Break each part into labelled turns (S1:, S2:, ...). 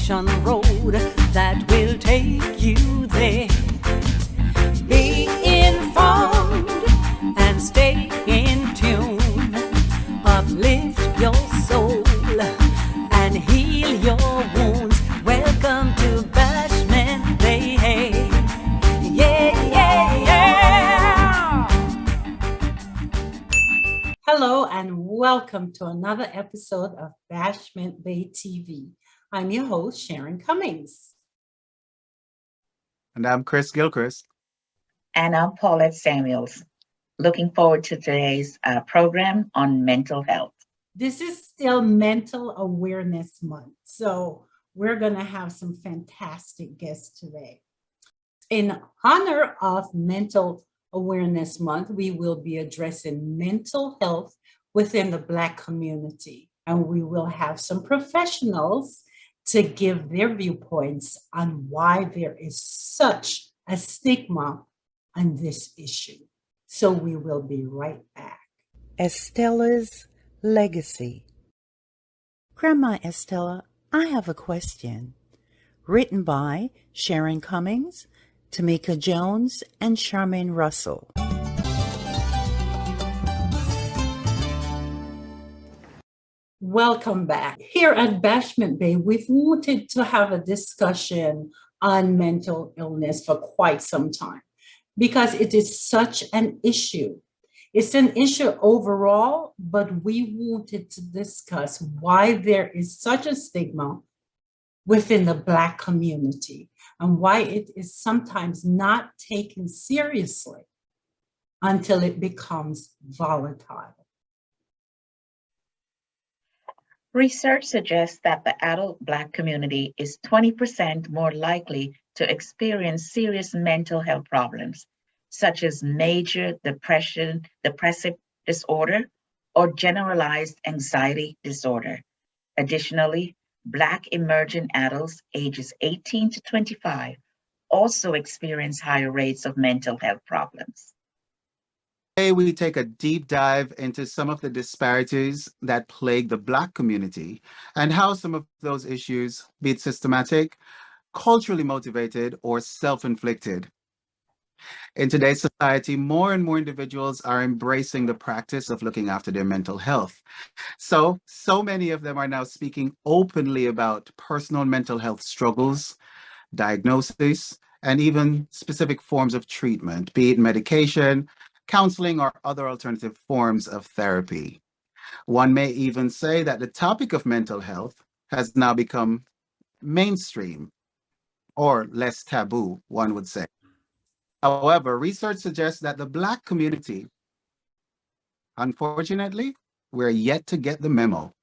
S1: ocean road that will take you there. Be informed and stay in tune. Uplift your soul and heal your wounds. Welcome to Bashment Bay. Yeah, yeah, yeah.
S2: Hello and welcome to another episode of Bashment Bay TV. I'm your host, Sharon Cummings.
S3: And I'm Quacie Gilchrist.
S4: And I'm Paulette Samuels. Looking forward to today's program on mental health.
S2: This is still Mental Awareness Month, so we're going to have some fantastic guests today. In honor of Mental Awareness Month, we will be addressing mental health within the Black community, and we will have some professionals to give their viewpoints on why there is such a stigma on this issue. So we will be right back.
S5: Estella's legacy. Grandma Estella, I have a question. Written by Sharon Cummings, Tamika Jones, and Charmaine Russell.
S2: Welcome back. Here at Bashment Bay, we've wanted to have a discussion on mental illness for quite some time because it is such an issue. It's an issue overall, but we wanted to discuss why there is such a stigma within the Black community and why it is sometimes not taken seriously until it becomes volatile.
S4: Research suggests that the adult Black community is 20% more likely to experience serious mental health problems, such as major depressive disorder, or generalized anxiety disorder. Additionally, Black emerging adults ages 18 to 25 also experience higher rates of mental health problems.
S3: Today, we take a deep dive into some of the disparities that plague the Black community and how some of those issues, be it systematic, culturally motivated, or self-inflicted. In today's society, more and more individuals are embracing the practice of looking after their mental health. So many of them are now speaking openly about personal mental health struggles, diagnosis, and even specific forms of treatment, be it medication, counseling, or other alternative forms of therapy. One may even say that the topic of mental health has now become mainstream, or less taboo, one would say. However, research suggests that the Black community, unfortunately, we're yet to get the memo.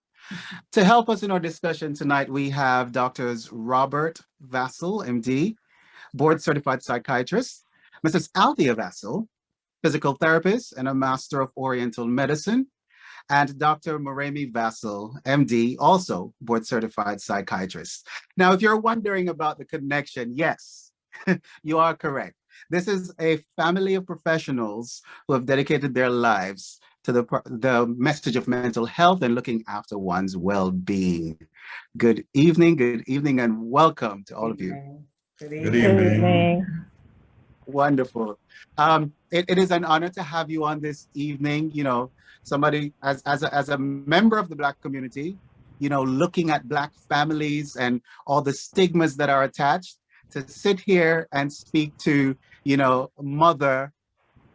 S3: To help us in our discussion tonight, we have Drs. Robert Vassall, MD, board-certified psychiatrist, Mrs. Althea Vassall, physical therapist and a Master of Oriental Medicine, and Dr. Moremi Vassall, MD, also board-certified psychiatrist. Now, if you're wondering about the connection, yes, you are correct. This is a family of professionals who have dedicated their lives to the message of mental health and looking after one's well-being. Good evening, and welcome to all of you.
S6: Good evening.
S3: Wonderful. It is an honor to have you on this evening. You know, somebody as a member of the Black community, you know, looking at Black families and all the stigmas that are attached, to sit here and speak to, you know, mother,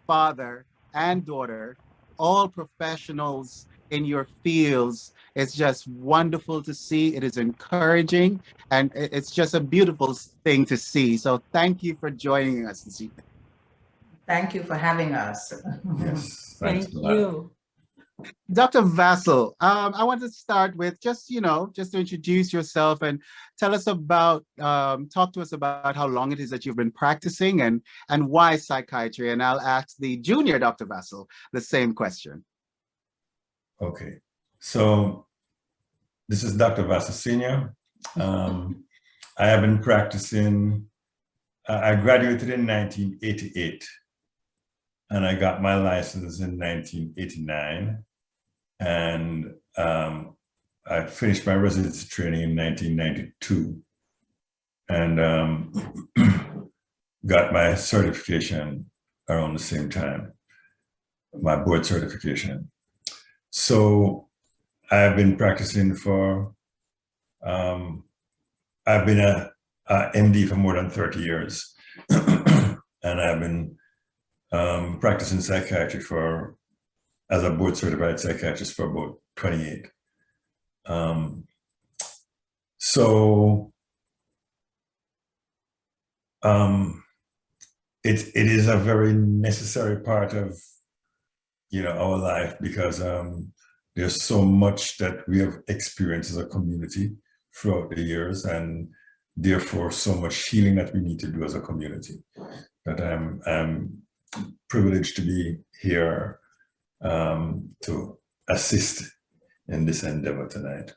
S3: father, and daughter, all professionals in your fields. It's just wonderful to see. It is encouraging, and it's just a beautiful thing to see. So thank you for joining us this evening.
S6: Thank you for having us.
S7: Yes,
S2: Thank you.
S3: Dr. Vassall, I want to start with just to introduce yourself and tell us about, talk to us about how long it is that you've been practicing and why psychiatry. And I'll ask the junior Dr. Vassall the same question.
S7: Okay, so this is Dr. Vassall Sr. I have been practicing, I graduated in 1988 and I got my license in 1989. And I finished my residency training in 1992. and got my certification around the same time, my board certification. So I've been practicing for, I've been a MD for more than 30 years. And I've been practicing psychiatry as a board certified psychiatrist for about 28. It is a very necessary part of, our life, because there's so much that we have experienced as a community throughout the years, and therefore so much healing that we need to do as a community. But I'm privileged to be here to assist in this endeavor tonight.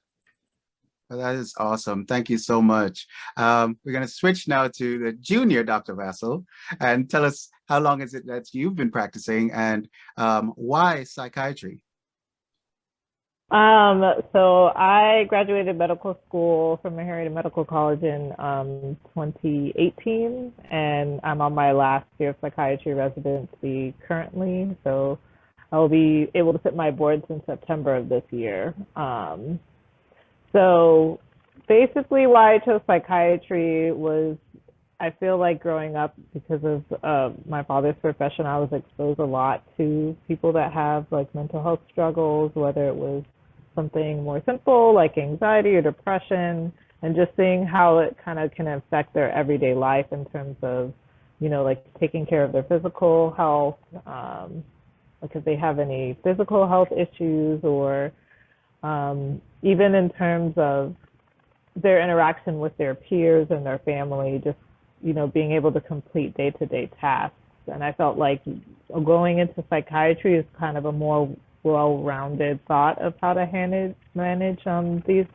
S3: Well, that is awesome. Thank you so much. We're going to switch now to the junior Dr. Vassall, and tell us, how long is it that you've been practicing, and why psychiatry?
S8: So I graduated medical school from Maharian Medical College in 2018, and I'm on my last year of psychiatry residency currently. So I will be able to sit my boards in September of this year. So basically why I chose psychiatry was, I feel like growing up, because of my father's profession, I was exposed a lot to people that have like mental health struggles, whether it was something more simple like anxiety or depression, and just seeing how it kind of can affect their everyday life in terms of, like taking care of their physical health, like if they have any physical health issues, or even in terms of their interaction with their peers and their family, just, being able to complete day-to-day tasks. And I felt like going into psychiatry is kind of a more well-rounded thought of how to manage these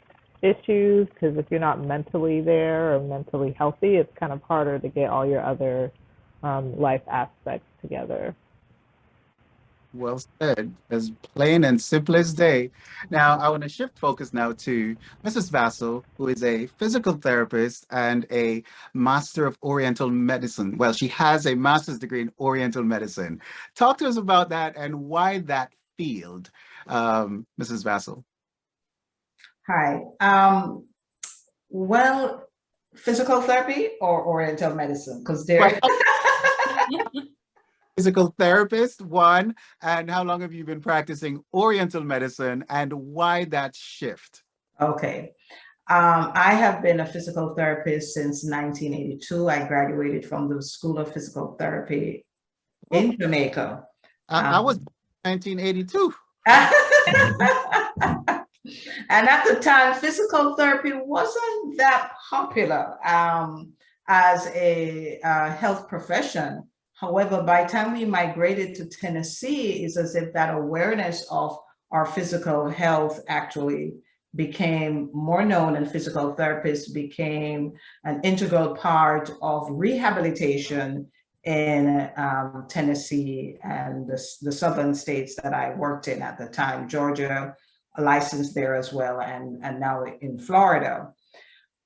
S8: issues, because if you're not mentally there or mentally healthy, it's kind of harder to get all your other life aspects together.
S3: Well said, as plain and simple as day. Now, I want to shift focus now to Mrs. Vassall, who is a physical therapist and a master of Oriental medicine. Well, she has a master's degree in Oriental medicine. Talk to us about that and why that field, Mrs. Vassall.
S6: Hi. Well, physical therapy or Oriental medicine? Because they're
S3: Physical therapist, one, and how long have you been practicing Oriental medicine, and why that shift?
S6: Okay. I have been a physical therapist since 1982. I graduated from the School of Physical Therapy in Jamaica.
S3: I was 1982.
S6: And at the time, physical therapy wasn't that popular as a health profession. However, by the time we migrated to Tennessee, it's as if that awareness of our physical health actually became more known, and physical therapists became an integral part of rehabilitation in Tennessee and the southern states that I worked in at the time, Georgia, licensed there as well, and now in Florida.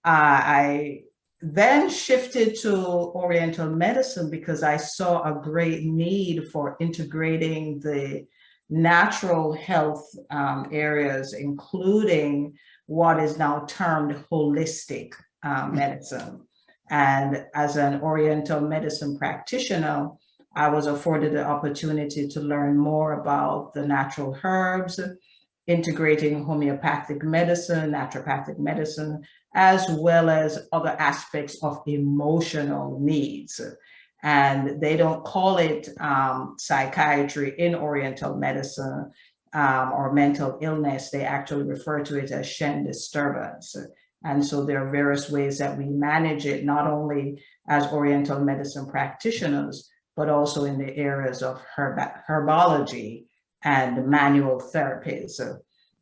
S6: I then shifted to Oriental medicine because I saw a great need for integrating the natural health areas, including what is now termed holistic medicine. And as an Oriental medicine practitioner, I was afforded the opportunity to learn more about the natural herbs, integrating homeopathic medicine, naturopathic medicine, as well as other aspects of emotional needs. And they don't call it psychiatry in Oriental medicine or mental illness. They actually refer to it as Shen disturbance. And so there are various ways that we manage it, not only as Oriental medicine practitioners, but also in the areas of herbology and manual therapies. So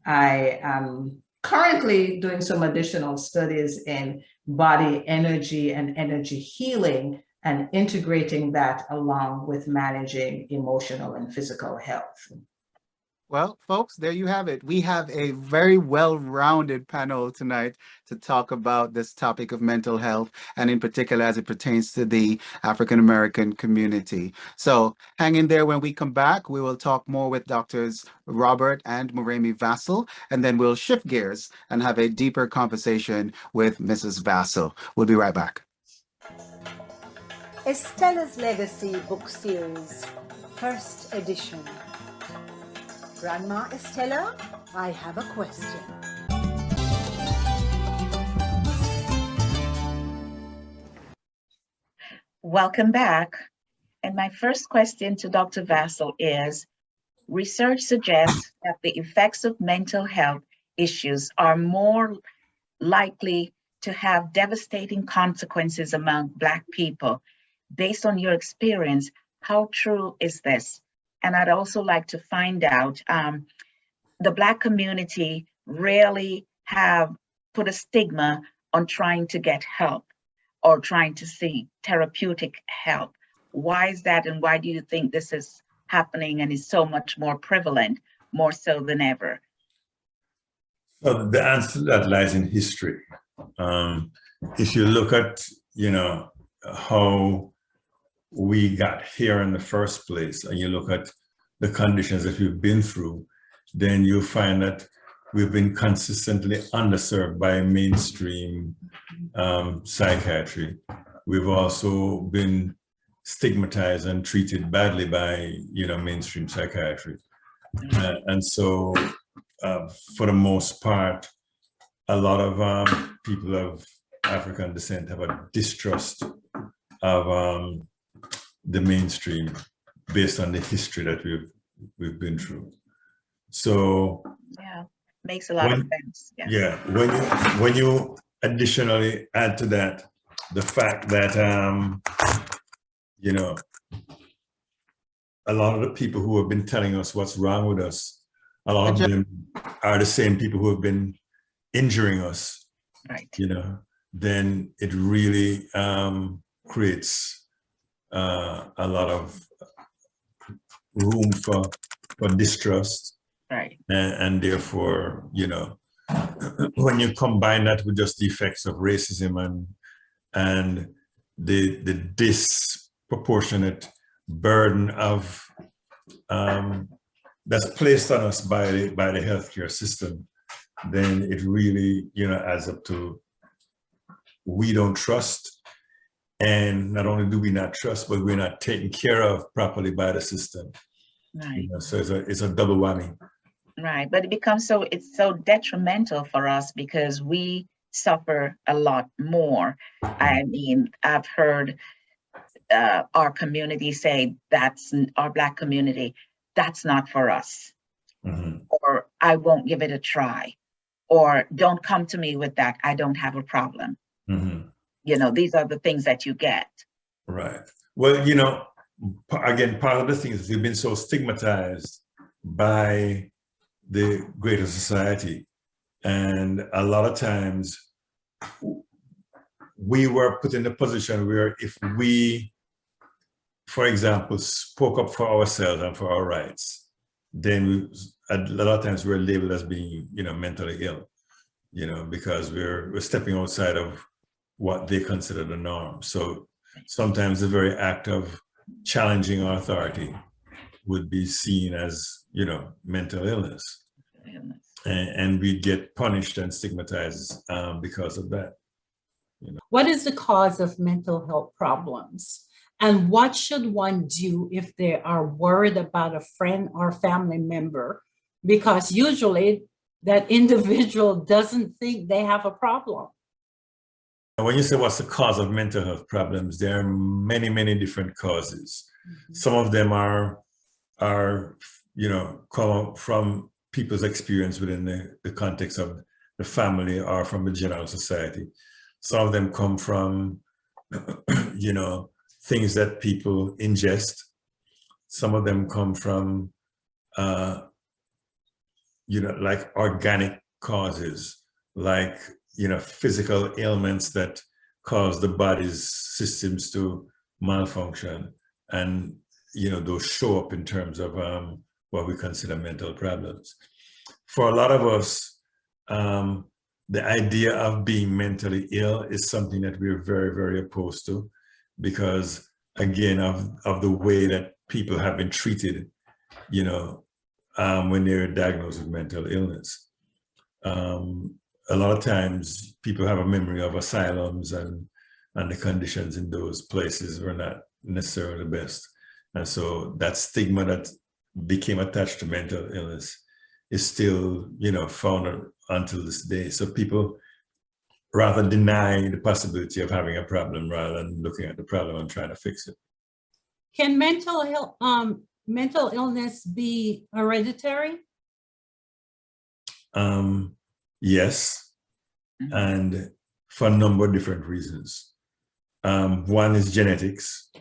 S6: I am currently doing some additional studies in body energy and energy healing, and integrating that along with managing emotional and physical health.
S3: Well, folks, there you have it. We have a very well-rounded panel tonight to talk about this topic of mental health, and in particular as it pertains to the African American community. So hang in there. When we come back, we will talk more with Doctors Robert and Moremi Vassall, and then we'll shift gears and have a deeper conversation with Mrs. Vassall. We'll be right back.
S1: Estella's Legacy book series, first edition. Grandma Estella, I have a question.
S4: Welcome back. And my first question to Dr. Vassall is, research suggests that the effects of mental health issues are more likely to have devastating consequences among Black people. Based on your experience, how true is this? And I'd also like to find out, the Black community rarely have put a stigma on trying to get help or trying to seek therapeutic help. Why is that, and why do you think this is happening and is so much more prevalent, more so than ever?
S7: So the answer to that lies in history. If you look at, how we got here in the first place, and you look at the conditions that we've been through, then you find that we've been consistently underserved by mainstream psychiatry. We've also been stigmatized and treated badly by, mainstream psychiatry. And so, for the most part, a lot of people of African descent have a distrust of the mainstream based on the history that we've been through. So
S4: yeah, makes a lot of sense.
S7: Yeah, when you additionally add to that the fact that a lot of the people who have been telling us what's wrong with us, a lot of them are the same people who have been injuring us,
S4: right?
S7: Then it really creates a lot of room for distrust,
S4: right?
S7: And therefore, when you combine that with just the effects of racism and the disproportionate burden of that's placed on us by the healthcare system, then it really adds up to we don't trust, and not only do we not trust, but we're not taken care of properly by the system.
S4: Right.
S7: So it's a double whammy.
S4: Right, but it's so detrimental for us because we suffer a lot more. I mean, I've heard our community say that's our Black community, that's not for us, or I won't give it a try, or don't come to me with that, I don't have a problem. These are the things that you get.
S7: Right. Well, again, part of the thing is we've been so stigmatized by the greater society. And a lot of times we were put in a position where if we, for example, spoke up for ourselves and for our rights, then a lot of times we're labeled as being, mentally ill, because we're stepping outside of what they consider the norm. So sometimes the very act of challenging our authority would be seen as, mental illness. And we get punished and stigmatized because of that.
S2: What is the cause of mental health problems? And what should one do if they are worried about a friend or family member? Because usually that individual doesn't think they have a problem.
S7: When you say what's the cause of mental health problems, there are many, many different causes. Some of them are come from people's experience within the context of the family or from the general society. Some of them come from, things that people ingest. Some of them come from, like organic causes, like, physical ailments that cause the body's systems to malfunction. And, those show up in terms of what we consider mental problems. For a lot of us, the idea of being mentally ill is something that we're very, very opposed to because, again, of the way that people have been treated, you know, when they're diagnosed with mental illness. A lot of times people have a memory of asylums and the conditions in those places were not necessarily the best. And so that stigma that became attached to mental illness is still, you know, found until this day. So people rather deny the possibility of having a problem rather than looking at the problem and trying to fix it.
S2: Can mental illness be hereditary?
S7: Yes, and for a number of different reasons. One is genetics.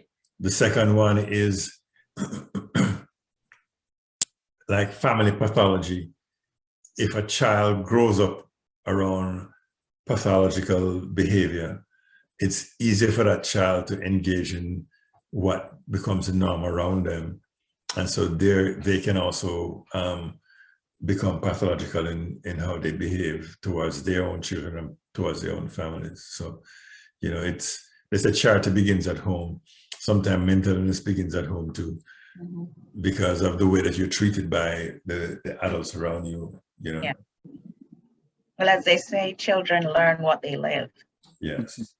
S7: The second one is like family pathology. If a child grows up around pathological behavior, it's easier for that child to engage in what becomes the norm around them. And so they can also become pathological in how they behave towards their own children and towards their own families. So, you know, it's a charity begins at home. Sometimes mental illness begins at home too, because of the way that you're treated by the adults around you, you know.
S4: Yeah. Well, as they say, children learn what they live.
S7: Yes.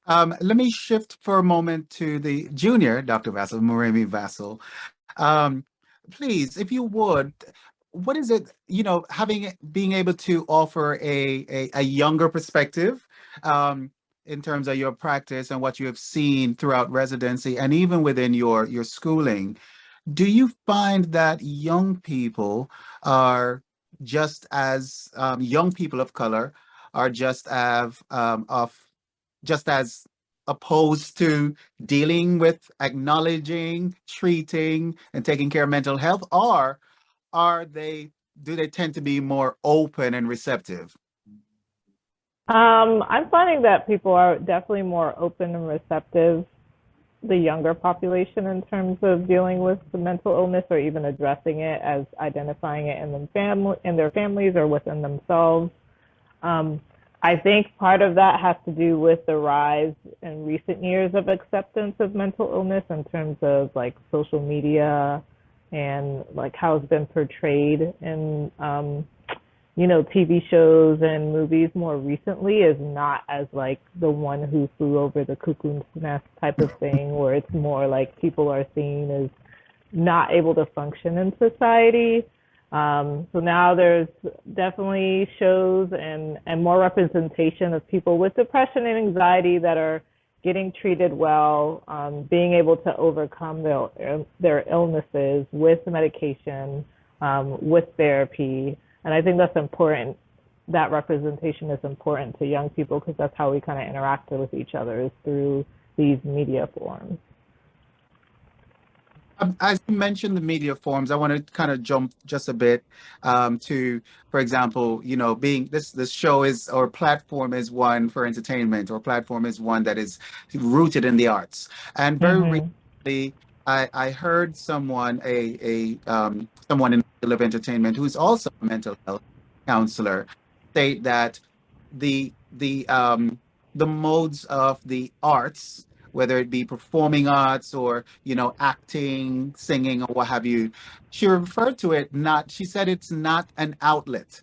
S3: Let me shift for a moment to the junior Dr. Vassall, Moremi Vassall. Please, if you would, what is it, you know, being able to offer a younger perspective in terms of your practice and what you have seen throughout residency and even within your schooling, do you find that young people are just as young people of color are just as opposed to dealing with, acknowledging, treating, and taking care of mental health, or do they tend to be more open and receptive?
S8: I'm finding that people are definitely more open and receptive, the younger population, in terms of dealing with the mental illness or even addressing it as identifying it in their families or within themselves. I think part of that has to do with the rise in recent years of acceptance of mental illness in terms of like social media and like how it's been portrayed in you know, TV shows and movies more recently is not as like the one who flew over the cuckoo's nest type of thing, where it's more like people are seen as not able to function in society. So now there's definitely shows and more representation of people with depression and anxiety that are getting treated well, being able to overcome their illnesses with medication, with therapy. And I think that's important. That representation is important to young people because that's how we kind of interact with each other, is through these media forms.
S3: As you mentioned the media forms, I want to kind of jump just a bit to, for example, you know, being this show is, or platform is one for entertainment, or platform is one that is rooted in the arts. And very recently, I heard someone, someone in the field of entertainment who's also a mental health counselor, state that the modes of the arts, whether it be performing arts or, you know, acting, singing, or what have you, she referred to it she said it's not an outlet.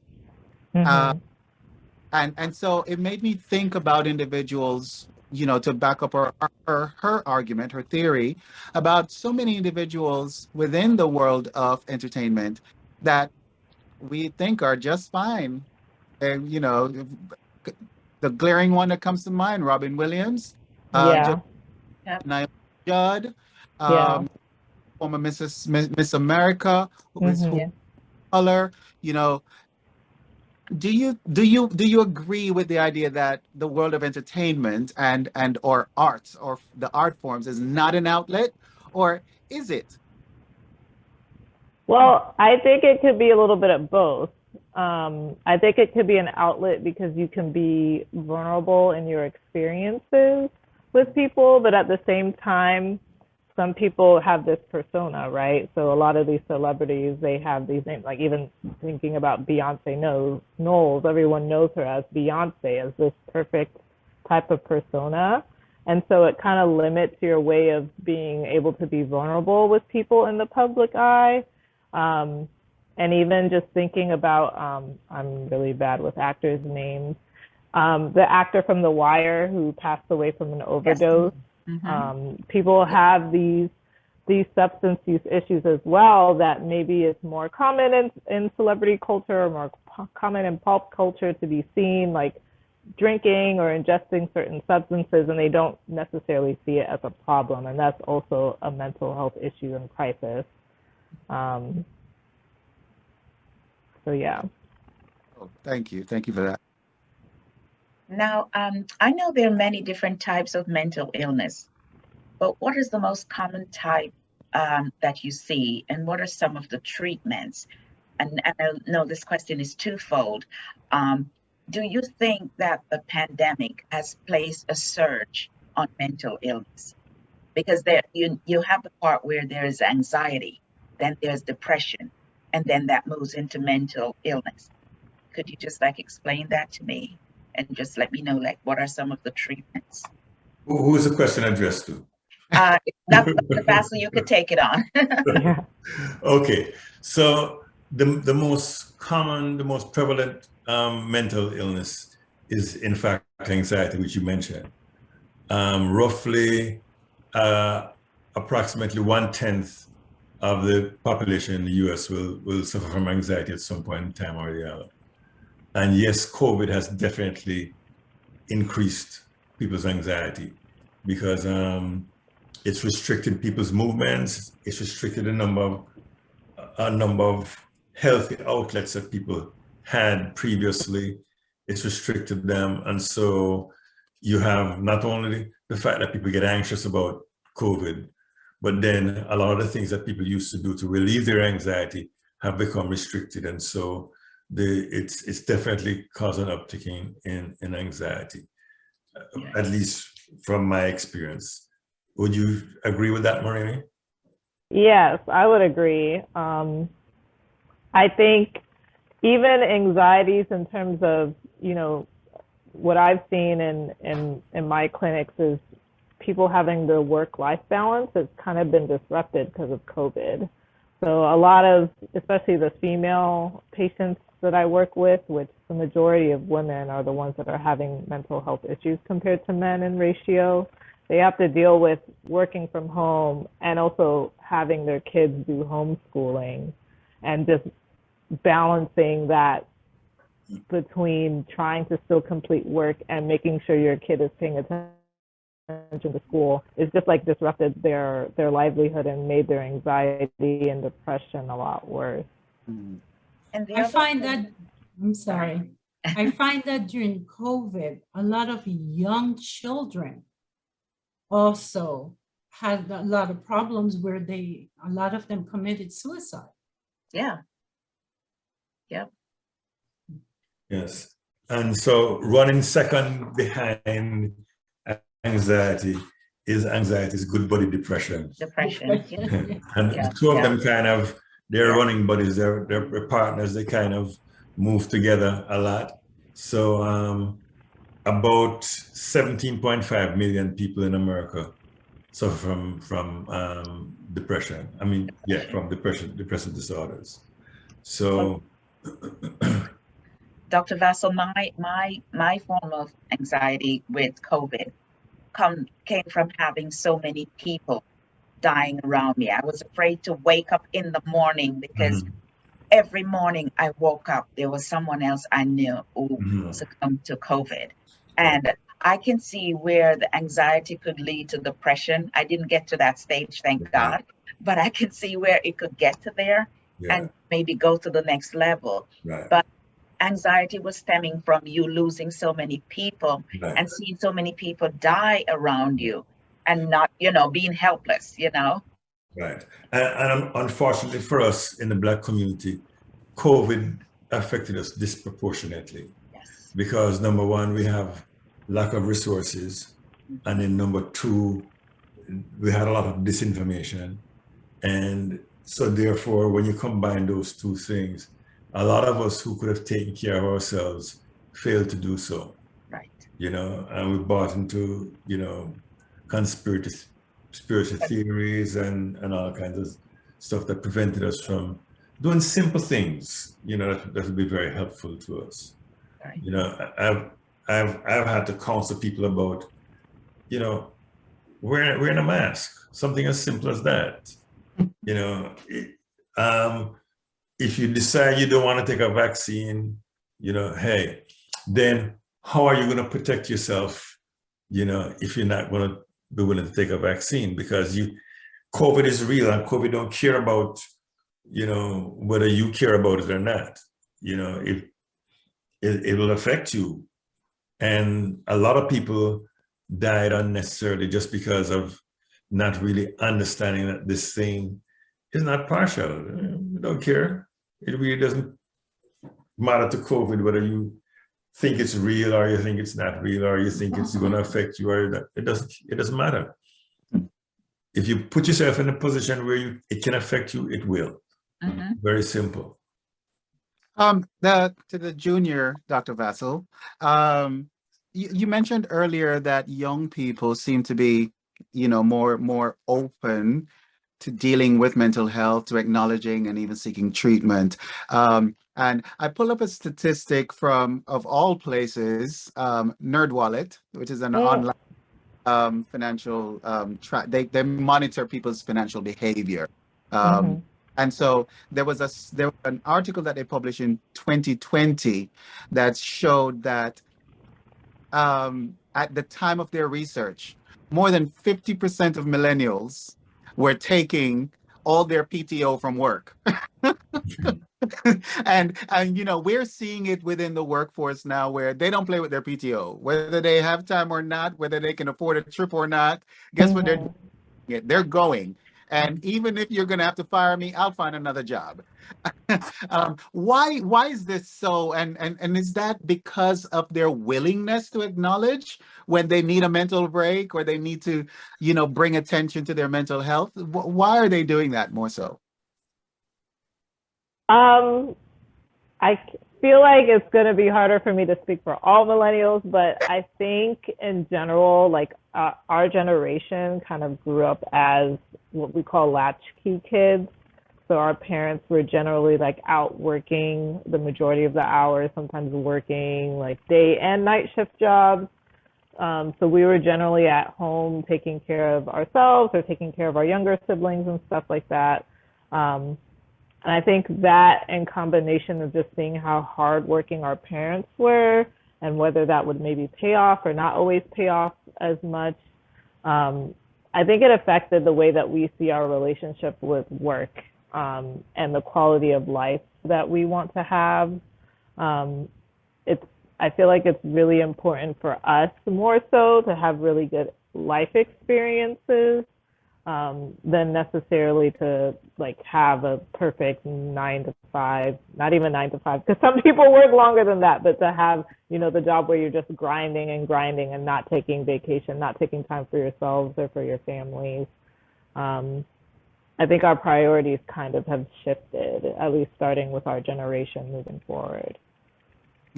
S3: And so it made me think about individuals, you know, to back up her argument, her theory about so many individuals within the world of entertainment that we think are just fine. And, you know, the glaring one that comes to mind, Robin Williams, Naomi Judd, former Miss America, with color, you know. Do you agree with the idea that the world of entertainment and or arts or the art forms is not an outlet, or is it?
S8: Well, I think it could be a little bit of both. I think it could be an outlet because you can be vulnerable in your experiences with people, but at the same time, some people have this persona, right? So a lot of these celebrities, they have these names, like even thinking about Beyonce Knowles, everyone knows her as Beyonce, as this perfect type of persona. And so it kind of limits your way of being able to be vulnerable with people in the public eye. And even just thinking about, I'm really bad with actors' names, the actor from The Wire who passed away from an overdose. Yes. People have these substance use issues as well that maybe it's more common in celebrity culture or more common in pop culture to be seen, like drinking or ingesting certain substances, and they don't necessarily see it as a problem. And that's also a mental health issue and crisis. So yeah.
S3: Oh, thank you for that.
S4: Now, I know there are many different types of mental illness, but what is the most common type that you see, and what are some of the treatments? And I know this question is twofold. Do you think that the pandemic has placed a surge on mental illness? Because there, you have the part where there is anxiety, then there's depression, and then that moves into mental illness. Could you just explain that to me? And just let me know, what are some of the treatments?
S7: Who is the question addressed to?
S4: Dr. Vassall, you could take it on.
S7: Okay, so the most common, the most prevalent mental illness is, in fact, anxiety, which you mentioned. Roughly, approximately 1/10 of the population in the US will suffer from anxiety at some point in time or the other. And yes, COVID has definitely increased people's anxiety because it's restricted people's movements. It's restricted a number of healthy outlets that people had previously. It's restricted them. And so you have not only the fact that people get anxious about COVID, but then a lot of the things that people used to do to relieve their anxiety have become restricted. And so it's definitely causing an uptick in anxiety, at least from my experience. Would you agree with that, Moremi?
S8: Yes, I would agree. I think even anxieties in terms of, what I've seen in my clinics is people having their work-life balance has kind of been disrupted because of COVID. So a lot of, especially the female patients that I work with, which the majority of women are the ones that are having mental health issues compared to men in ratio. They have to deal with working from home and also having their kids do homeschooling and just balancing that between trying to still complete work and making sure your kid is paying attention to school is just disrupted their livelihood and made their anxiety and depression a lot worse.
S4: And
S2: I find that during COVID, a lot of young children also had a lot of problems where a lot of them committed suicide.
S4: Yeah. Yep.
S7: Yes. And so running second behind anxiety is good buddy depression.
S4: Depression.
S7: And the two of them they're running buddies, they're partners, they kind of move together a lot. So about 17.5 million people in America suffer from depression. From depressive disorders. So
S4: Dr. Vassall, my form of anxiety with COVID came from having so many people dying around me. I was afraid to wake up in the morning because every morning I woke up, there was someone else I knew who succumbed to COVID. And I can see where the anxiety could lead to depression. I didn't get to that stage, thank God, but I can see where it could get to there and maybe go to the next level.
S7: Right.
S4: But anxiety was stemming from you losing so many people and seeing so many people die around you and not, being helpless,
S7: Right. And unfortunately for us in the Black community, COVID affected us disproportionately.
S4: Yes.
S7: Because number one, we have lack of resources. And then number two, we had a lot of disinformation. And so therefore, when you combine those two things, a lot of us who could have taken care of ourselves failed to do so.
S4: Right.
S7: And we bought into, conspiracy theories and all kinds of stuff that prevented us from doing simple things, that would be very helpful to us.
S4: Right.
S7: I've had to counsel people about, wearing a mask, something as simple as that. If you decide you don't want to take a vaccine, hey, then how are you going to protect yourself, if you're not going to be willing to take a vaccine? Because COVID is real, and COVID don't care about, whether you care about it or not. It will affect you. And a lot of people died unnecessarily just because of not really understanding that this thing is not partial. We don't care. It really doesn't matter to COVID whether you think it's real or you think it's not real or you think it's going to affect you or not. It doesn't matter. If you put yourself in a position where it can affect you, it will.
S4: Mm-hmm.
S7: Very simple.
S3: To the junior Dr. Vassall, you mentioned earlier that young people seem to be, more open to dealing with mental health, to acknowledging and even seeking treatment. And I pull up a statistic of all places, NerdWallet, which is an online financial track. They monitor people's financial behavior. And so there was an article that they published in 2020 that showed that at the time of their research, more than 50% of millennials were taking all their PTO from work. and we're seeing it within the workforce now, where they don't play with their PTO, whether they have time or not, whether they can afford a trip or not. Guess what they're doing? They're going. And even if you're going to have to fire me, I'll find another job. Why is this so? And is that because of their willingness to acknowledge when they need a mental break or they need to, bring attention to their mental health? Why are they doing that more so?
S8: I feel like it's going to be harder for me to speak for all millennials, but I think in general, like our generation kind of grew up as what we call latchkey kids. So our parents were generally like out working the majority of the hours, sometimes working like day and night shift jobs. So we were generally at home taking care of ourselves or taking care of our younger siblings and stuff like that. And I think that in combination of just seeing how hardworking our parents were and whether that would maybe pay off or not always pay off as much, I think it affected the way that we see our relationship with work and the quality of life that we want to have. I feel like it's really important for us more so to have really good life experiences than necessarily to like have a perfect 9 to 5, not even 9 to 5, because some people work longer than that, but to have, the job where you're just grinding and not taking vacation, not taking time for yourselves or for your families. I think our priorities kind of have shifted, at least starting with our generation moving forward.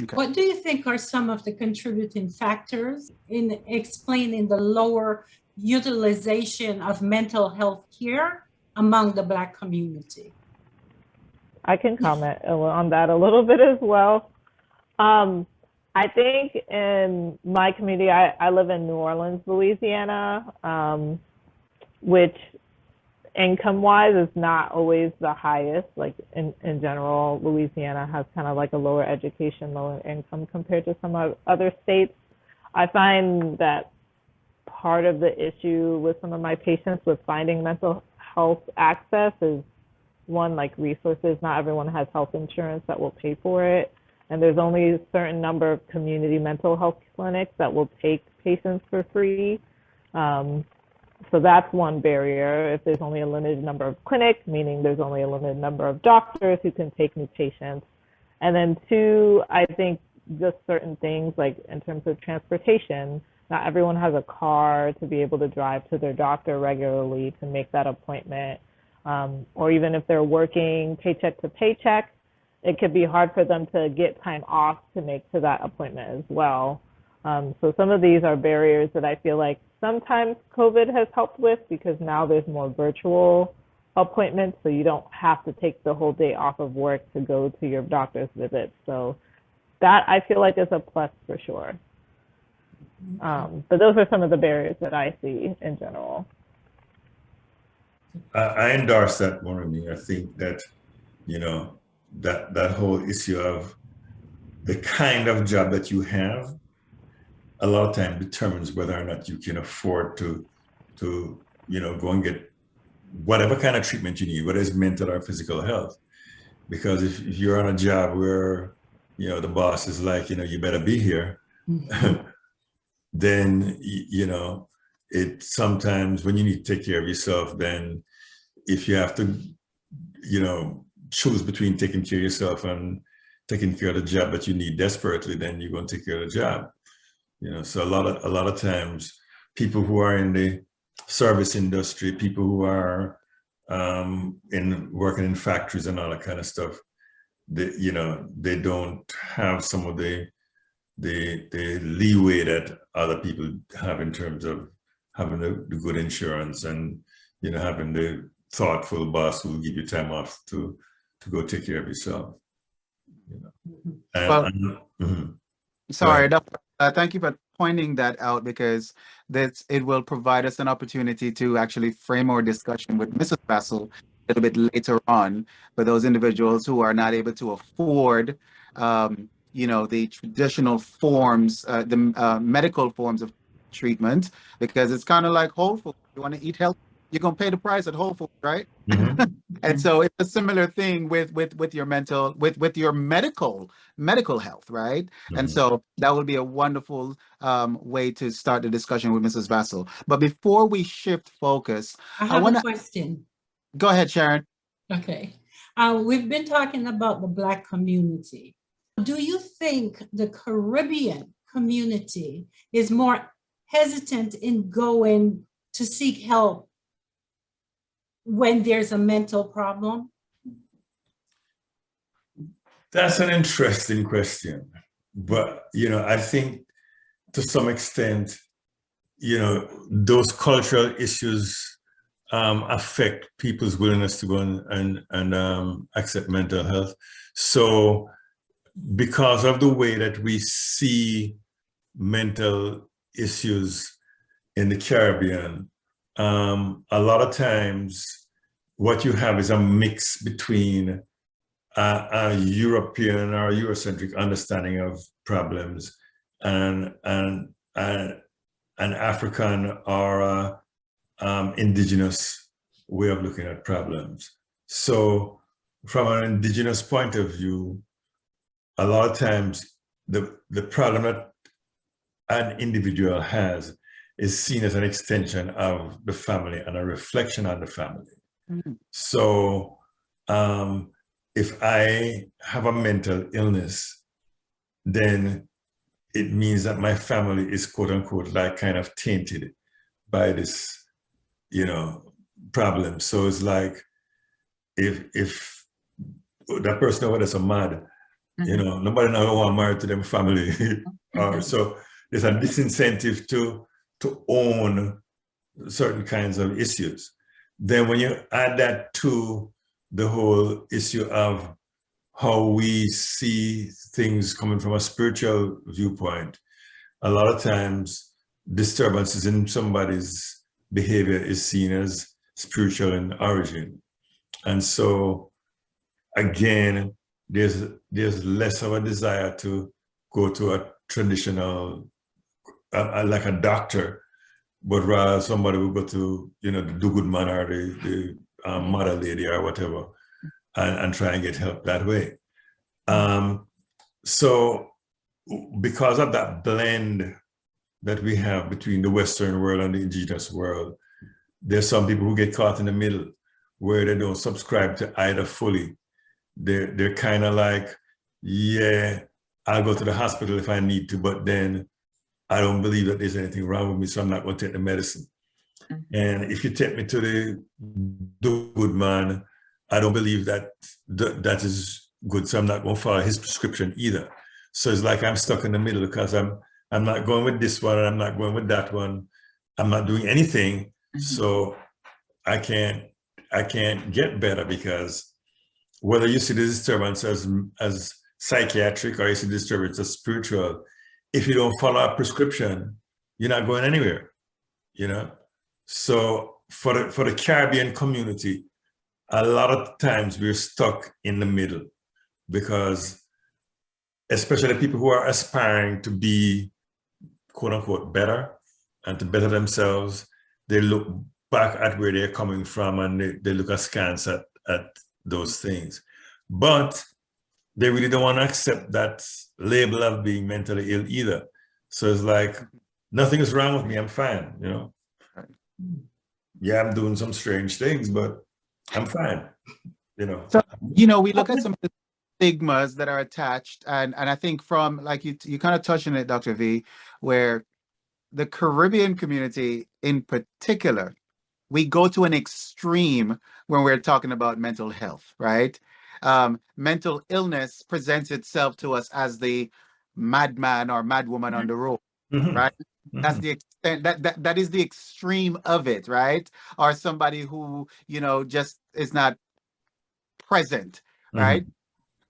S2: Okay. What do you think are some of the contributing factors in explaining the lower utilization of mental health care among the Black community?
S8: I can comment on that a little bit as well. I think in my community, I live in New Orleans, Louisiana, which income-wise is not always the highest. Like in general, Louisiana has kind of like a lower education, lower income compared to some other states. I find that part of the issue with some of my patients with finding mental health access is, one, like resources. Not everyone has health insurance that will pay for it. And there's only a certain number of community mental health clinics that will take patients for free. So that's one barrier. If there's only a limited number of clinics, meaning there's only a limited number of doctors who can take new patients. And then two, I think just certain things like in terms of transportation, not everyone has a car to be able to drive to their doctor regularly to make that appointment. Or even if they're working paycheck to paycheck, it could be hard for them to get time off to make to that appointment as well. So some of these are barriers that I feel like sometimes COVID has helped with, because now there's more virtual appointments, so you don't have to take the whole day off of work to go to your doctor's visit. So that I feel like is a plus for sure. But those are some of the barriers that I see in general.
S7: I endorse that, Moremi. I think that, that whole issue of the kind of job that you have a lot of time determines whether or not you can afford to go and get whatever kind of treatment you need, whether it's mental or physical health. Because if you're on a job where, the boss is like, you better be here, then, it sometimes when you need to take care of yourself, then if you have to, choose between taking care of yourself and taking care of the job that you need desperately, then you're going to take care of the job. So a lot of times people who are in the service industry, people who are working in factories and all that kind of stuff, they don't have some of the leeway that other people have in terms of having the good insurance and having the thoughtful boss who will give you time off to go take care of yourself.
S3: Sorry, thank you for pointing that out, because it will provide us an opportunity to actually frame our discussion with Mrs. Vassall a little bit later on for those individuals who are not able to afford, the traditional forms, the medical forms of treatment, because it's kind of like Whole Foods. You want to eat healthy, you're going to pay the price at Whole Foods, right?
S7: Mm-hmm.
S3: And so it's a similar thing with your with your medical health, right?
S7: Mm-hmm.
S3: And so that would be a wonderful way to start the discussion with Mrs. Vassall. But before we shift focus,
S2: I have a question.
S3: Go ahead, Sharon.
S2: Okay. We've been talking about the Black community. Do you think the Caribbean community is more hesitant in going to seek help when there's a mental problem?
S7: That's an interesting question. But, I think to some extent, those cultural issues affect people's willingness to go and accept mental health. So because of the way that we see mental issues in the Caribbean, a lot of times what you have is a mix between a European or Eurocentric understanding of problems and an African or indigenous way of looking at problems. So from an indigenous point of view, a lot of times the problem that an individual has is seen as an extension of the family and a reflection on the family. Mm-hmm. So if I have a mental illness, then it means that my family is quote unquote like kind of tainted by this, problem. So it's like if that person over there's a mad, mm-hmm. Nobody now want married to them family. Or so there's a disincentive to own certain kinds of issues. Then when you add that to the whole issue of how we see things coming from a spiritual viewpoint, a lot of times disturbances in somebody's behavior is seen as spiritual in origin. And so again, there's less of a desire to go to a traditional, like a doctor, but rather somebody will go to, the do-good man or the mother lady or whatever, and try and get help that way. So because of that blend that we have between the Western world and the indigenous world, there's some people who get caught in the middle where they don't subscribe to either fully. They're kind of like, yeah, I'll go to the hospital if I need to, but then I don't believe that there's anything wrong with me, so I'm not going to take the medicine. And if you take me to the good man, I don't believe that that is good, so I'm not going to follow his prescription either. So it's like I'm stuck in the middle because I'm not going with this one, and I'm not going with that one. I'm not doing anything, so I can't get better, because whether you see the disturbance as psychiatric or you see the disturbance as spiritual, if you don't follow a prescription, you're not going anywhere, you know? So for the Caribbean community, a lot of times we're stuck in the middle, because especially people who are aspiring to be quote unquote better and to better themselves, they look back at where they're coming from and they look askance at those things. But they really don't want to accept that label of being mentally ill either. So it's like, nothing is wrong with me, I'm fine, you know? Yeah, I'm doing some strange things, but I'm fine, you know?
S3: So, you know, we look at some of the stigmas that are attached, and I think from, like you kind of touched on it, Dr. V, where the Caribbean community in particular, we go to an extreme when we're talking about mental health, right? Mental illness presents itself to us as the madman or madwoman on the road, right? That's the extent, that is the extreme of it, right? Or somebody who, you know, just is not present, right?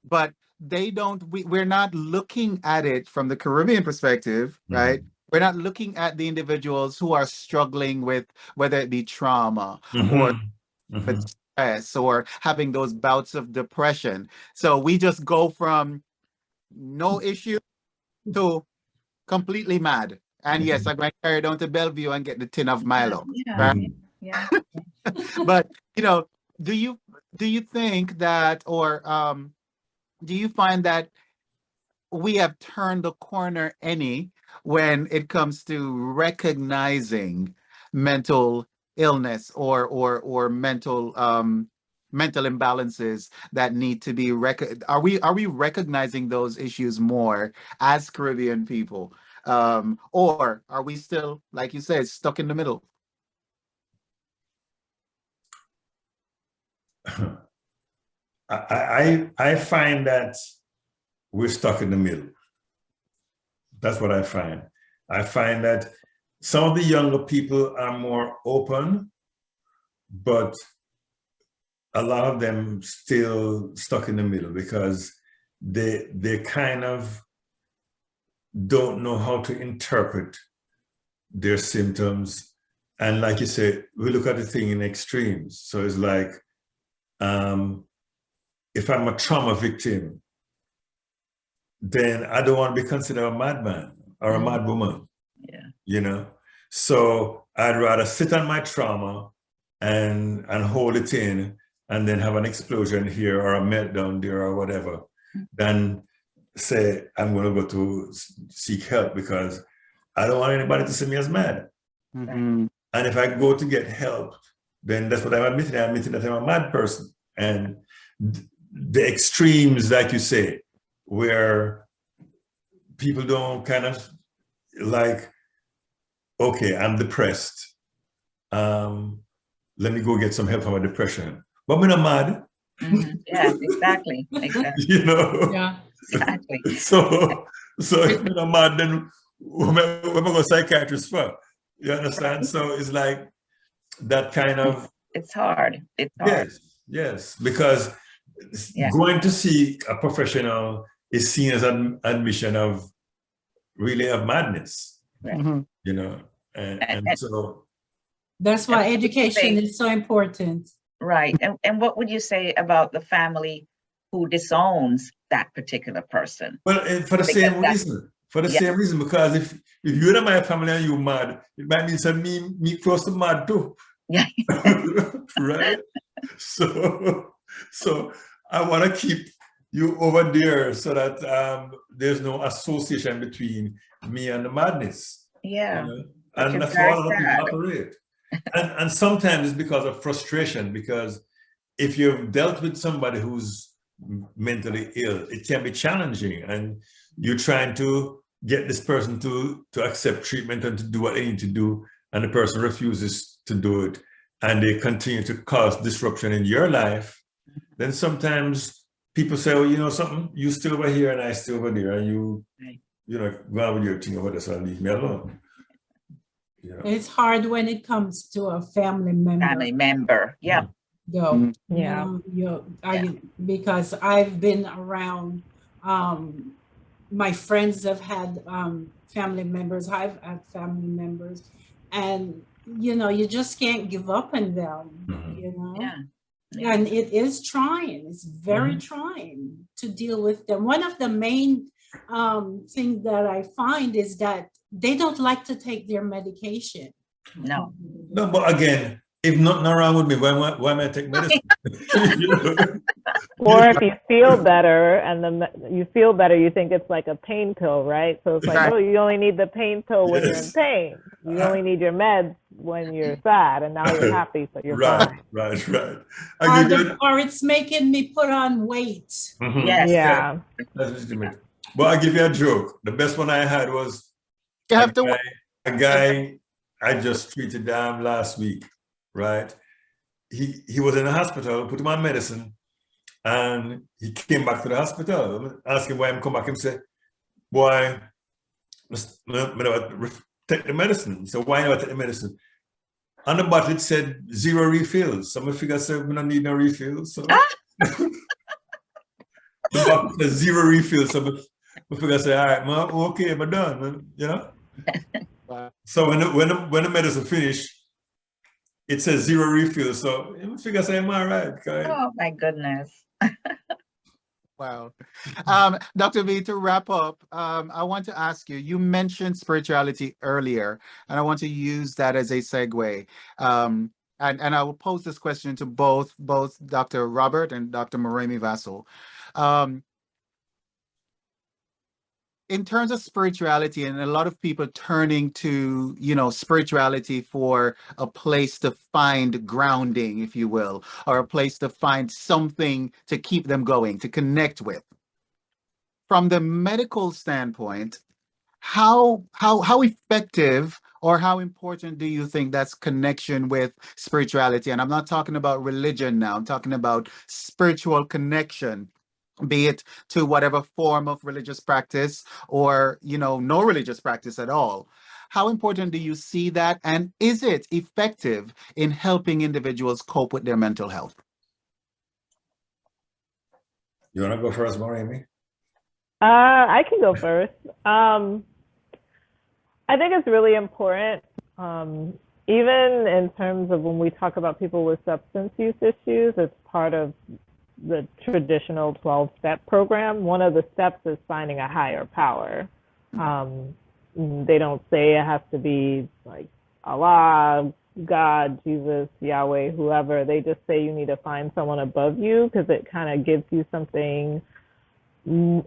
S3: But we're not looking at it from the Caribbean perspective, right? We're not looking at the individuals who are struggling with, whether it be trauma or with stress or having those bouts of depression. So we just go from no issue to completely mad. And yes, I'm going to carry down to Bellevue and get the tin of Milo. Right? But, you know, do you think that, or do you find that we have turned the corner any when it comes to recognizing mental illness or mental imbalances that need to be are we recognizing those issues more as Caribbean people, or are we still, like you said, stuck in the middle?
S7: I find that we're stuck in the middle. That's what I find. I find that some of the younger people are more open, but a lot of them still stuck in the middle because they kind of don't know how to interpret their symptoms. And like you said, we look at the thing in extremes. So it's like, if I'm a trauma victim, then I don't want to be considered a madman or a mad woman. You know? So I'd rather sit on my trauma and hold it in and then have an explosion here or a meltdown there or whatever, than say I'm going to go to seek help, because I don't want anybody to see me as mad. And if I go to get help, then that's what I'm admitting. I'm admitting that I'm a mad person. And the extremes, like you say, where people don't kind of like, okay, I'm depressed. Let me go get some help for my depression. But I'm not mad.
S4: Yeah, exactly.
S7: You know?
S2: Yeah.
S4: Exactly.
S7: So if you're not mad, then what am I going to psychiatrist for? You understand? So it's like that kind of...
S4: It's hard. It's hard.
S7: Yes, because going to see a professional is seen as an admission of madness, you know, and so
S2: that's why education is so important.
S4: Right. And what would you say about the family who disowns that particular person?
S7: Well, for the same reason. For the same reason, because if you're in my family and you're mad, it might mean that me close to mad too.
S4: Yeah.
S7: Right? So I want to keep you over there so that there's no association between me and the madness.
S4: Yeah.
S7: You know? And that's how a lot of people operate. And sometimes it's because of frustration, because if you've dealt with somebody who's mentally ill, it can be challenging, and you're trying to get this person to accept treatment and to do what they need to do, and the person refuses to do it, and they continue to cause disruption in your life, then sometimes people say, oh, you know something, you still over here and I still over there, and you know, go on with your thing over there, so leave me alone. You know?
S2: It's hard when it comes to a family member.
S4: Family member, yeah.
S2: Go.
S8: Yeah.
S2: Because I've been around, my friends have had family members, I've had family members, and you just can't give up on them,
S4: Yeah.
S2: And it is trying, it's very trying to deal with them. One of the main things that I find is that they don't like to take their medication.
S4: No,
S7: but again, if nothing wrong with me, why am I take medicine?
S8: Or if you feel better and you feel better, you think it's like a pain pill, right? So it's like, oh, you only need the pain pill when you're in pain. You only need your meds when you're sad, and now you're happy, so you're fine.
S7: Right.
S2: Or it's making me put on weight.
S4: yes.
S8: Yeah.
S7: That's what you mean. Well, I'll give you a joke. The best one I had was a guy I just treated last week, right? He was in the hospital, put him on medicine, and he came back to the hospital. Asked him why he come back. He said, boy, take the medicine. He said, why not take the medicine? On the bottle it said 0 refills. Some figure said we don't need no refills. So the bottle said 0 refills. So we figure say, all right, man, okay, we're done, you know? So when the medicine finished, it says 0 refills. So we figure say, am I right?
S4: Oh my goodness.
S3: Wow. Dr. V, to wrap up, I want to ask you, you mentioned spirituality earlier, and I want to use that as a segue. And I will pose this question to both Dr. Robert and Dr. Moremi Vassall. In terms of spirituality, and a lot of people turning to, spirituality for a place to find grounding, if you will, or a place to find something to keep them going, to connect with. From the medical standpoint, how effective or how important do you think that's connection with spirituality? And I'm not talking about religion now, I'm talking about spiritual connection, be it to whatever form of religious practice or, no religious practice at all. How important do you see that? And is it effective in helping individuals cope with their mental health?
S7: You want to go first, Moremi?
S8: I can go first. I think it's really important, even in terms of when we talk about people with substance use issues, it's part of the traditional 12-step program. One of the steps is finding a higher power. They don't say it has to be like Allah, God, Jesus, Yahweh, whoever. They just say you need to find someone above you because it kind of gives you something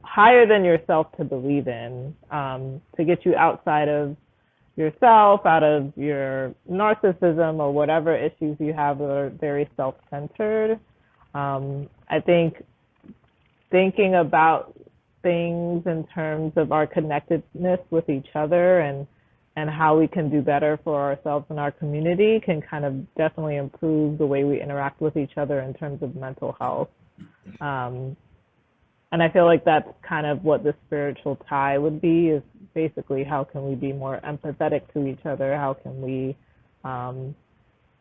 S8: higher than yourself to believe in, to get you outside of yourself, out of your narcissism or whatever issues you have that are very self-centered. I think thinking about things in terms of our connectedness with each other and how we can do better for ourselves and our community can kind of definitely improve the way we interact with each other in terms of mental health. And I feel like that's kind of what the spiritual tie would be, is basically how can we be more empathetic to each other? How can we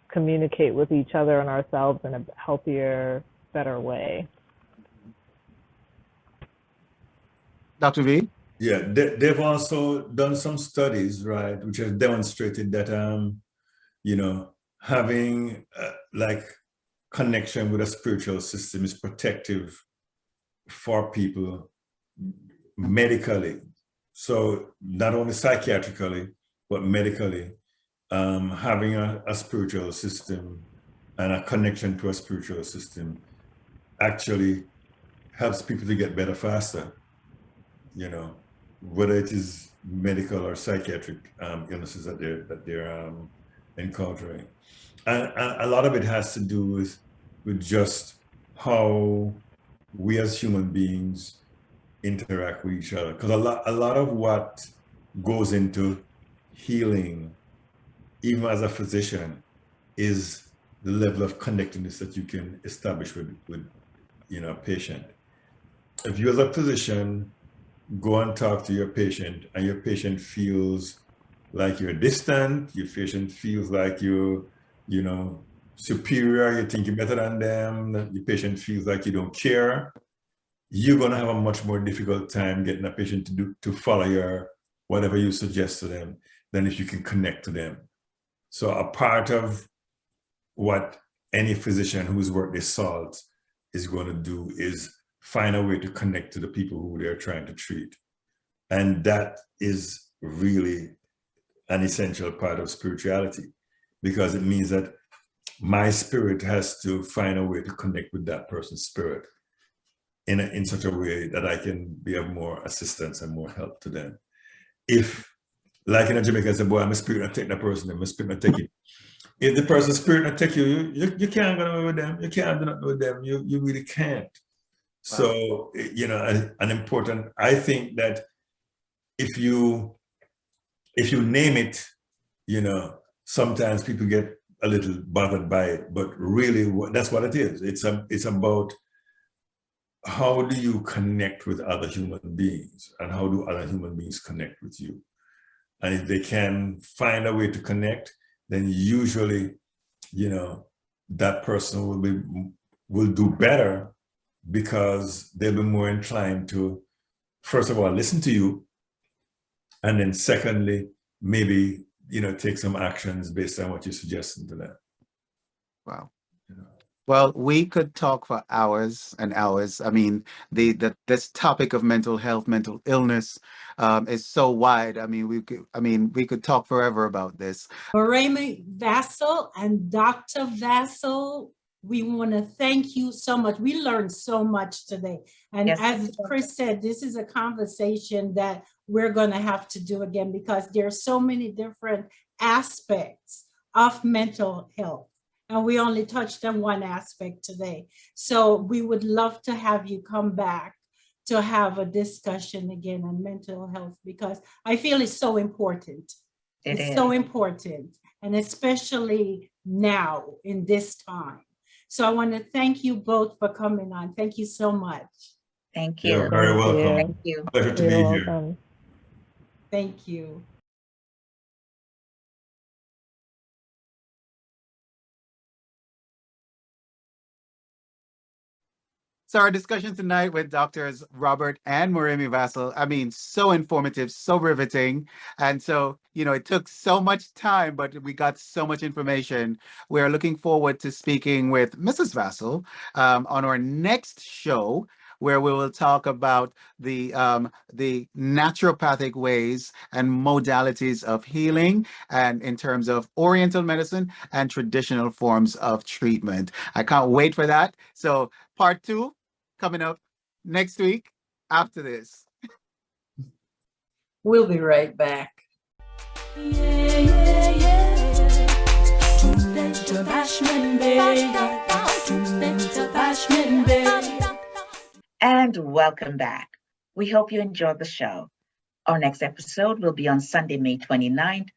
S8: communicate with each other and ourselves in a healthier, better way?
S3: Dr. V?
S7: Yeah, they've also done some studies, right, which have demonstrated that, having like connection with a spiritual system is protective for people medically. So not only psychiatrically, but medically, having a spiritual system and a connection to a spiritual system actually helps people to get better faster, whether it is medical or psychiatric illnesses that they're encountering. And a lot of it has to do with just how we as human beings interact with each other. Because a lot of what goes into healing, even as a physician, is the level of connectedness that you can establish with a patient. If you as a physician go and talk to your patient and your patient feels like you're distant, your patient feels like you're, superior, you think you're better than them, your patient feels like you don't care, you're going to have a much more difficult time getting a patient to follow whatever you suggest to them than if you can connect to them. So a part of what any physician whose work they salt is going to do is find a way to connect to the people who they're trying to treat. And that is really an essential part of spirituality, because it means that my spirit has to find a way to connect with that person's spirit in such a way that I can be of more assistance and more help to them. If, like in a Jamaican, say, boy, I'm a spirit, I take that person, I'm a spirit, I take it. If the person's spirit not take you can't go away with them. You can't do nothing with them. You really can't. Wow. So, an important, I think that if you name it, sometimes people get a little bothered by it, but really that's what it is. It's about how do you connect with other human beings and how do other human beings connect with you? And if they can find a way to connect, then usually, that person will do better, because they'll be more inclined to, first of all, listen to you. And then secondly, maybe, take some actions based on what you're suggesting to them.
S3: Wow. Well, we could talk for hours and hours. I mean, this topic of mental health, mental illness is so wide. I mean, we could talk forever about this.
S2: Moremi Vassall and Dr. Vassall, we want to thank you so much. We learned so much today. And yes, as Chris said, this is a conversation that we're going to have to do again, because there are so many different aspects of mental health. And we only touched on one aspect today. So we would love to have you come back to have a discussion again on mental health, because I feel it's so important. It's so important, and especially now in this time. So I want to thank you both for coming on. Thank you so much.
S4: Thank you.
S7: You're very welcome.
S4: Thank you.
S7: Pleasure to be here.
S2: Thank you.
S3: So our discussion tonight with Doctors Robert and Moremi Vassall, I mean, so informative, so riveting. And so, it took so much time, but we got so much information. We're looking forward to speaking with Mrs. Vassall on our next show, where we will talk about the naturopathic ways and modalities of healing, and in terms of Oriental medicine and traditional forms of treatment. I can't wait for that. So part 2 coming up next week after this.
S9: We'll be right back.
S4: And welcome back. We hope you enjoyed the show. Our next episode will be on Sunday, May 29th,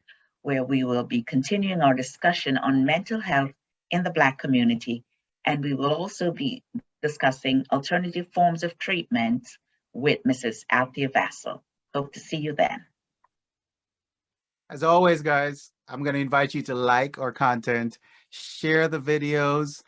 S4: where we will be continuing our discussion on mental health in the Black community. And we will also be discussing alternative forms of treatment with Mrs. Althea Vassall. Hope to see you then.
S3: As always, guys, I'm going to invite you to like our content, share the videos,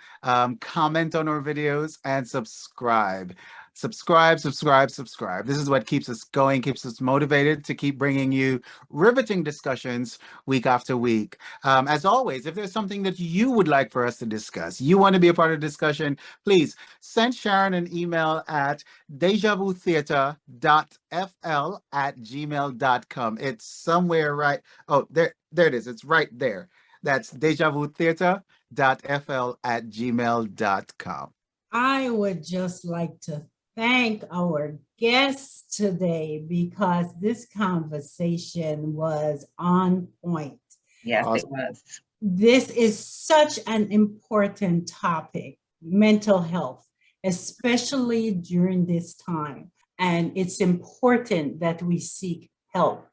S3: comment on our videos, and subscribe. Subscribe. This is what keeps us going, keeps us motivated to keep bringing you riveting discussions week after week. As always, if there's something that you would like for us to discuss, you want to be a part of the discussion, please send Sharon an email at dejavutheatre.fl@gmail.com. It's somewhere right. Oh, there it is. It's right there. That's dejavutheatre.fl@gmail.com.
S2: I would just like to thank our guests today, because this conversation was on point.
S4: Yes, awesome. It was.
S2: This is such an important topic, mental health, especially during this time. and it's important that we seek help.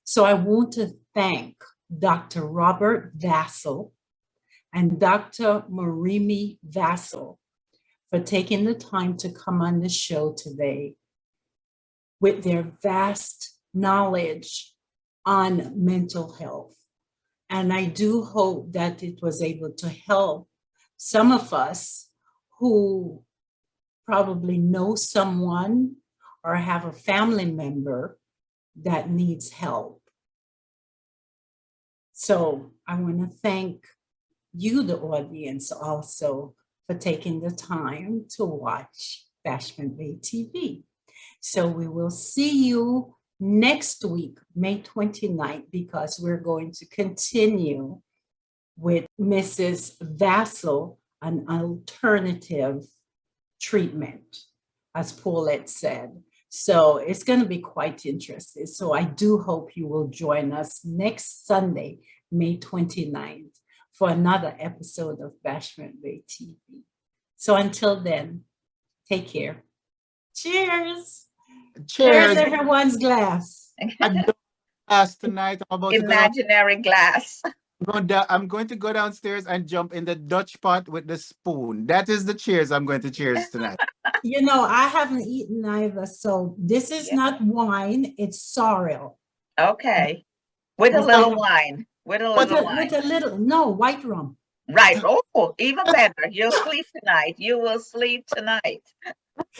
S2: So I want to thank Dr. Robert Vassall and Dr. Moremi Vassall for taking the time to come on the show today with their vast knowledge on mental health. And I do hope that it was able to help some of us who probably know someone or have a family member that needs help. So I want to thank you, the audience, also for taking the time to watch Bashment Bay TV. So we will see you next week, May 29th, because we're going to continue with Mrs. Vassall, an alternative treatment, as Paulette said. So it's going to be quite interesting. So I do hope you will join us next Sunday, May 29th, for another episode of Bashment Bay TV. So until then, take care. Cheers.
S3: Cheers.
S2: Here's everyone's glass.
S3: Glass tonight. I'm about
S4: Imaginary glass.
S3: I'm going to go downstairs and jump in the Dutch pot with the spoon. That is the cheers I'm going to cheers tonight.
S2: You know, I haven't eaten either, so this is not wine, it's sorrel.
S4: Okay. With a little wine. With a little wine.
S2: With a little, no, white rum.
S4: Right. Oh, even better. You'll sleep tonight. You will sleep tonight.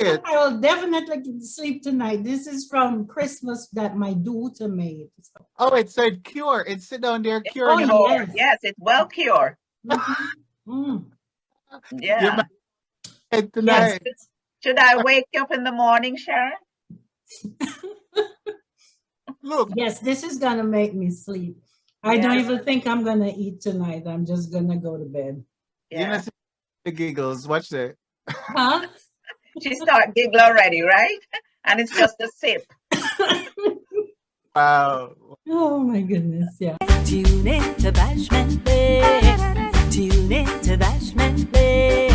S2: I will definitely sleep tonight. This is from Christmas that my daughter made.
S3: Oh, it said cure. It's sit down there curing.
S2: Oh, yes.
S4: Yes, it's well cured.
S2: Mm.
S4: Yeah.
S3: Tonight.
S4: Yes. Should I wake up in the morning, Sharon?
S3: Look.
S2: Yes, this is going to make me sleep. I don't even think I'm going to eat tonight. I'm just going to go to bed.
S4: Yeah.
S3: You know, the giggles. Watch that.
S2: Huh?
S4: She start giggle already, right? And it's just a sip.
S3: Wow.
S2: Oh my goodness, yeah.
S9: Tune in to Bashment Bay. Tune in to Bashment Bay.